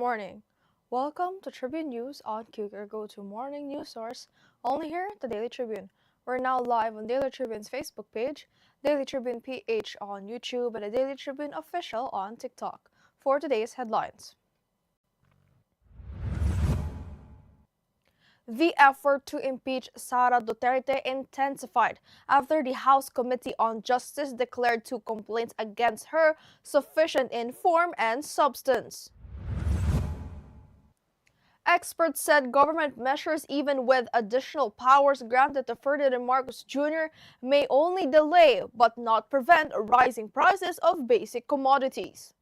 morning. Welcome to Tribune News on Cougar Go-To Morning News Source, only here at the Daily Tribune. We're now live on Daily Tribune's Facebook page, Daily Tribune PH on YouTube, and the Daily Tribune Official on TikTok. For today's headlines. The effort to impeach Sara Duterte intensified after the House Committee on Justice declared two complaints against her sufficient in form and substance. Experts said government measures, even with additional powers granted to Ferdinand Marcos Jr., may only delay but not prevent rising prices of basic commodities.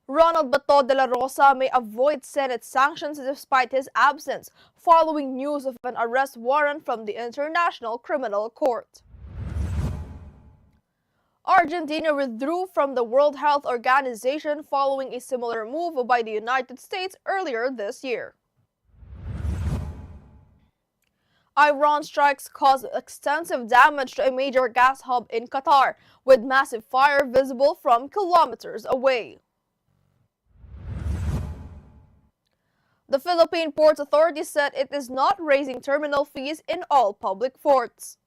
Ronald Bato de la Rosa may avoid Senate sanctions despite his absence, following news of an arrest warrant from the International Criminal Court. Argentina withdrew from the World Health Organization following a similar move by the United States earlier this year. Iran strikes caused extensive damage to a major gas hub in Qatar, with massive fire visible from kilometers away. The Philippine Ports Authority said it is not raising terminal fees in all public ports.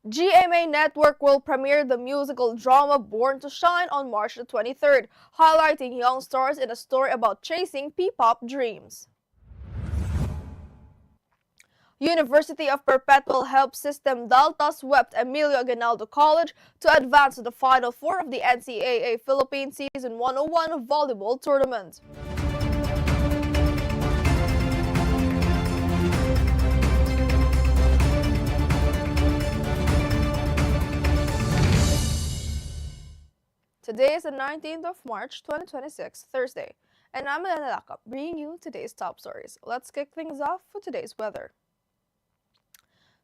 GMA Network will premiere the musical drama Born to Shine on March the 23rd, highlighting young stars in a story about chasing P-pop dreams. University of Perpetual Help System Delta swept Emilio Aguinaldo College to advance to the Final Four of the NCAA Philippines Season 101 Volleyball Tournament. Today is the 19th of March 2026, Thursday, and I'm Eliana Lacap, bringing you today's top stories. Let's kick things off with today's weather.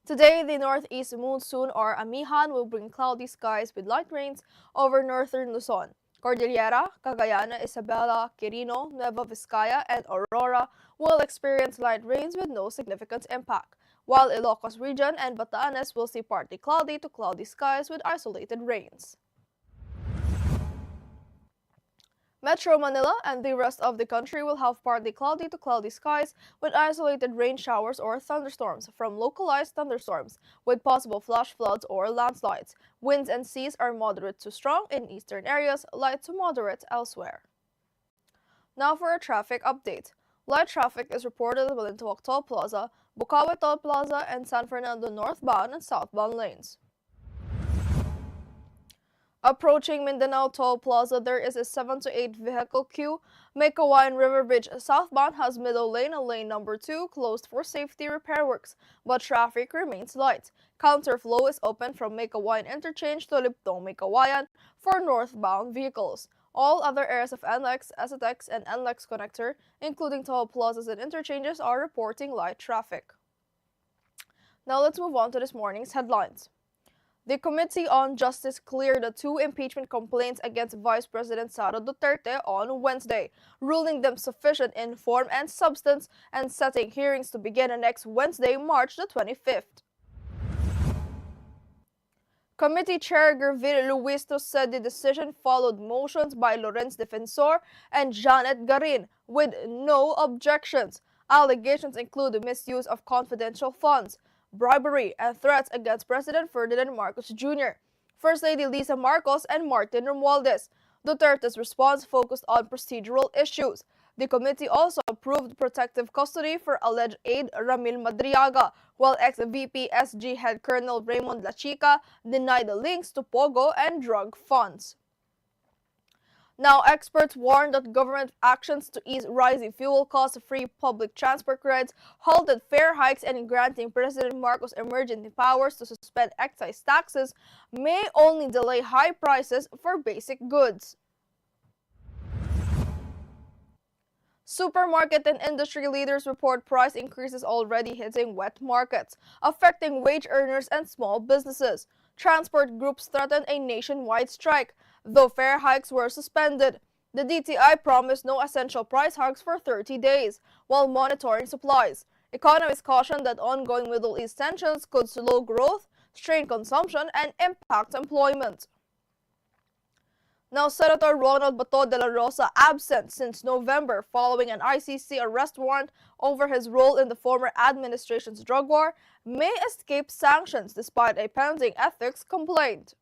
Today, the northeast monsoon or Amihan will bring cloudy skies with light rains over northern Luzon. Cordillera, Cagayan, Isabela, Quirino, Nueva Vizcaya, and Aurora will experience light rains with no significant impact, while Ilocos region and Batanes will see partly cloudy to cloudy skies with isolated rains. Metro Manila and the rest of the country will have partly cloudy to cloudy skies with isolated rain showers or thunderstorms from localized thunderstorms with possible flash floods or landslides. Winds and seas are moderate to strong in eastern areas, light to moderate elsewhere. Now for a traffic update. Light traffic is reported at Balintawak Toll Plaza, Bukawi Toll Plaza, and San Fernando northbound and southbound lanes. Approaching Mindanao Toll Plaza, there is a 7 to 8 vehicle queue. Meycauayan River Bridge southbound has middle lane and lane number 2 closed for safety repair works, but traffic remains light. Counterflow is open from Meycauayan Interchange to Liptong Meycauayan for northbound vehicles. All other areas of NLEX, STX, and NLEX connector, including toll plazas and interchanges, are reporting light traffic. Now let's move on to this morning's headlines. The Committee on Justice cleared the two impeachment complaints against Vice President Sara Duterte on Wednesday, ruling them sufficient in form and substance and setting hearings to begin next Wednesday, March the 25th. Committee Chair Gervin Luisto said the decision followed motions by Lorenz Defensor and Janet Garin with no objections. Allegations include the misuse of confidential funds, bribery, and threats against President Ferdinand Marcos Jr., First Lady Lisa Marcos, and Martin Romualdez. Duterte's response focused on procedural issues. The committee also approved protective custody for alleged aide Ramil Madriaga, while ex-VP SG head Colonel Raymond La Chica denied the links to Pogo and drug funds. Now, experts warn that government actions to ease rising fuel costs, free public transport credits, halted fare hikes, and granting President Marcos emergency powers to suspend excise taxes may only delay high prices for basic goods. Supermarket and industry leaders report price increases already hitting wet markets, affecting wage earners and small businesses. Transport groups threatened a nationwide strike, though fare hikes were suspended. The DTI promised no essential price hikes for 30 days, while monitoring supplies. Economists cautioned that ongoing Middle East tensions could slow growth, strain consumption, and impact employment. Now, Senator Ronald Bato de la Rosa, absent since November following an ICC arrest warrant over his role in the former administration's drug war, may escape sanctions despite a pending ethics complaint.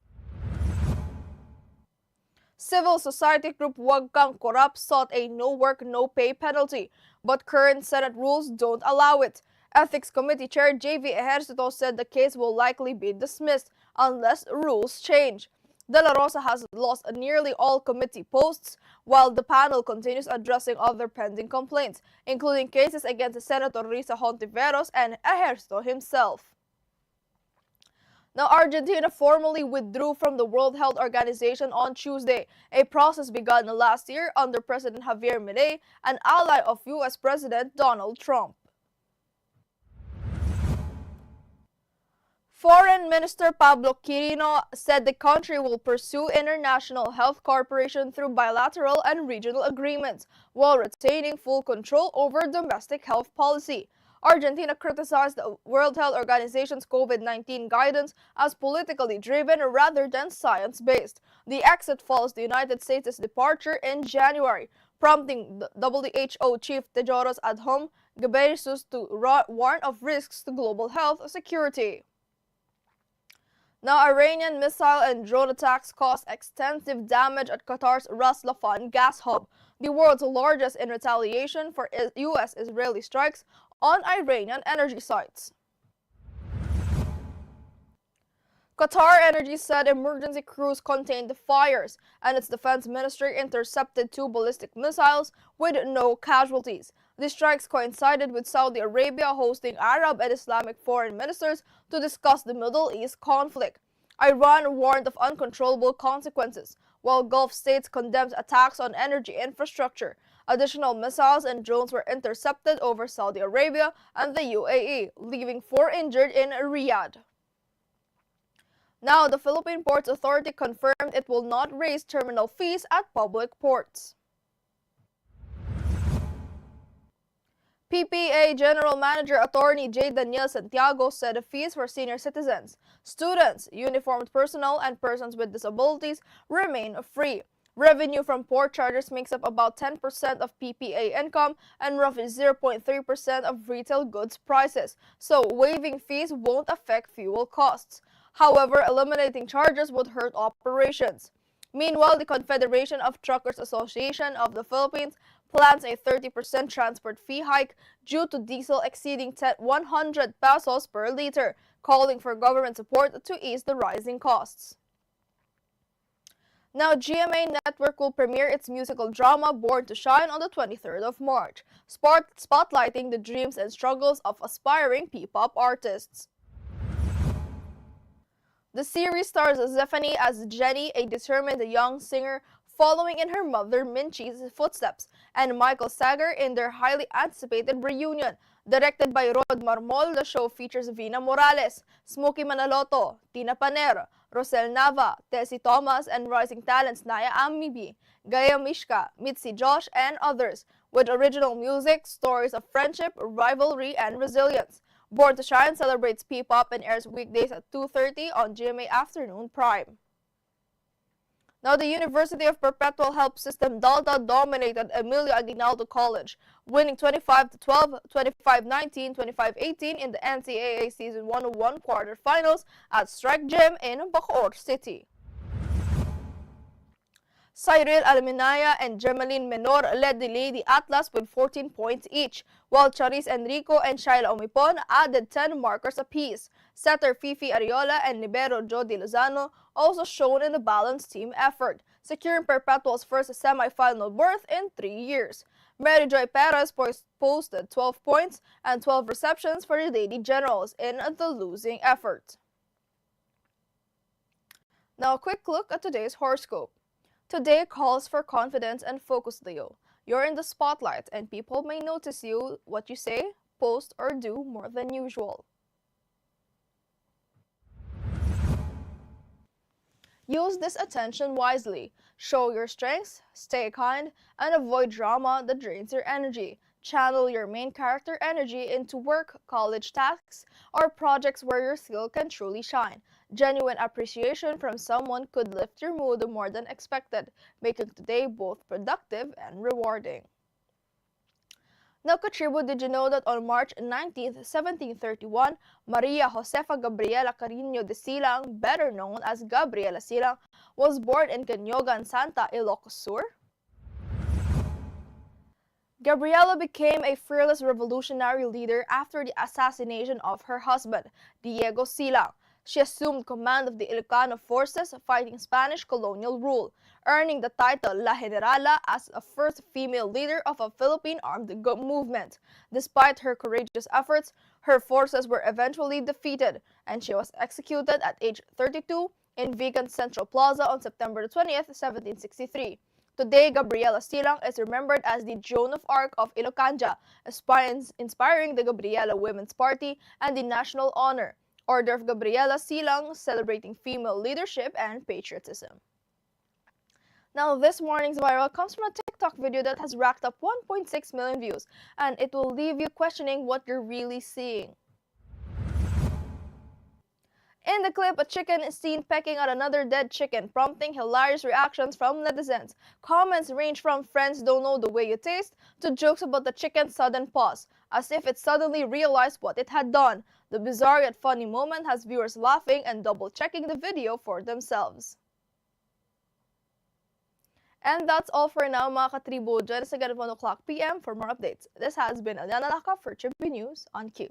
Civil society group Wag Kang Korap sought a no-work, no-pay penalty, but current Senate rules don't allow it. Ethics Committee Chair J.V. Ejercito said the case will likely be dismissed unless rules change. De La Rosa has lost nearly all committee posts, while the panel continues addressing other pending complaints, including cases against Senator Risa Hontiveros and Ejercito himself. Now, Argentina formally withdrew from the World Health Organization on Tuesday, a process begun last year under President Javier Milei, an ally of U.S. President Donald Trump. Foreign Minister Pablo Quirino said the country will pursue international health cooperation through bilateral and regional agreements, while retaining full control over domestic health policy. Argentina criticized the World Health Organization's COVID-19 guidance as politically driven rather than science-based. The exit follows the United States' departure in January, prompting the WHO Chief Tedros Adhanom Ghebreyesus to warn of risks to global health security. Now, Iranian missile and drone attacks caused extensive damage at Qatar's Ras Laffan gas hub, the world's largest, in retaliation for U.S.-Israeli strikes on Iranian energy sites. Qatar Energy said emergency crews contained the fires, and its defense ministry intercepted 2 ballistic missiles with no casualties. The strikes coincided with Saudi Arabia hosting Arab and Islamic foreign ministers to discuss the Middle East conflict. Iran warned of uncontrollable consequences, while Gulf states condemned attacks on energy infrastructure. Additional missiles and drones were intercepted over Saudi Arabia and the UAE, leaving 4 injured in Riyadh. Now, the Philippine Ports Authority confirmed it will not raise terminal fees at public ports. PPA General Manager Attorney J. Daniel Santiago said the fees for senior citizens, students, uniformed personnel, and persons with disabilities remain free. Revenue from port charges makes up about 10% of PPA income and roughly 0.3% of retail goods prices, so waiving fees won't affect fuel costs. However, eliminating charges would hurt operations. Meanwhile, the Confederation of Truckers Association of the Philippines plans a 30% transport fee hike due to diesel exceeding 100 pesos per liter, calling for government support to ease the rising costs. Now, GMA Network will premiere its musical drama Born to Shine on the 23rd of March, spotlighting the dreams and struggles of aspiring P-pop artists. The series stars Zephanie as Jenny, a determined young singer following in her mother Minchi's footsteps, and Michael Sager in their highly anticipated reunion. Directed by Rod Marmol, the show features Vina Morales, Smokey Manaloto, Tina Paner, Rosel Nava, Tessie Thomas, and rising talents Naya Amibi, Gaya Mishka, Mitzi Josh, and others, with original music, stories of friendship, rivalry, and resilience. Born to Shine celebrates P-pop and airs weekdays at 2:30 on GMA Afternoon Prime. Now, the University of Perpetual Help System Delta dominated Emilio Aguinaldo College, winning 25-12, 25-19, 25-18 in the NCAA Season 101 quarterfinals at Strike Gym in Bacoor City. Cyril Alminaya and Gemaline Menor led the Lady Atlas with 14 points each, while Charis Enrico and Shaila Omipon added 10 markers apiece. Setter Fifi Ariola and libero Jody Lozano also shone in the balanced team effort, securing Perpetual's first semi-final berth in 3 years. Mary Joy Perez posted 12 points and 12 receptions for the Lady Generals in the losing effort. Now, a quick look at today's horoscope. Today calls for confidence and focus, Leo. You're in the spotlight and people may notice you, what you say, post, or do more than usual. Use this attention wisely. Show your strengths, stay kind, and avoid drama that drains your energy. Channel your main character energy into work, college tasks, or projects where your skill can truly shine. Genuine appreciation from someone could lift your mood more than expected, making today both productive and rewarding. Now, Katribo, did you know that on March 19, 1731, Maria Josefa Gabriela Carino de Silang, better known as Gabriela Silang, was born in Canyogan, Santa, Ilocos Sur? Gabriela became a fearless revolutionary leader after the assassination of her husband, Diego Silang. She assumed command of the Ilocano forces fighting Spanish colonial rule, earning the title La Generala as the first female leader of a Philippine armed movement. Despite her courageous efforts, her forces were eventually defeated, and she was executed at age 32 in Vigan Central Plaza on September 20th, 1763. Today, Gabriela Silang is remembered as the Joan of Arc of Ilocanja, inspiring the Gabriela Women's Party and the National Honor, Order of Gabriela Silang, celebrating female leadership and patriotism. Now, this morning's viral comes from a TikTok video that has racked up 1.6 million views, and it will leave you questioning what you're really seeing. In the clip, a chicken is seen pecking at another dead chicken, prompting hilarious reactions from netizens. Comments range from "friends don't know the way you taste" to jokes about the chicken's sudden pause, as if it suddenly realized what it had done. The bizarre yet funny moment has viewers laughing and double-checking the video for themselves. And that's all for now, mga katribo. Join us again at 1 o'clock p.m. for more updates. This has been Eliana Lacap for Tribune News on Q.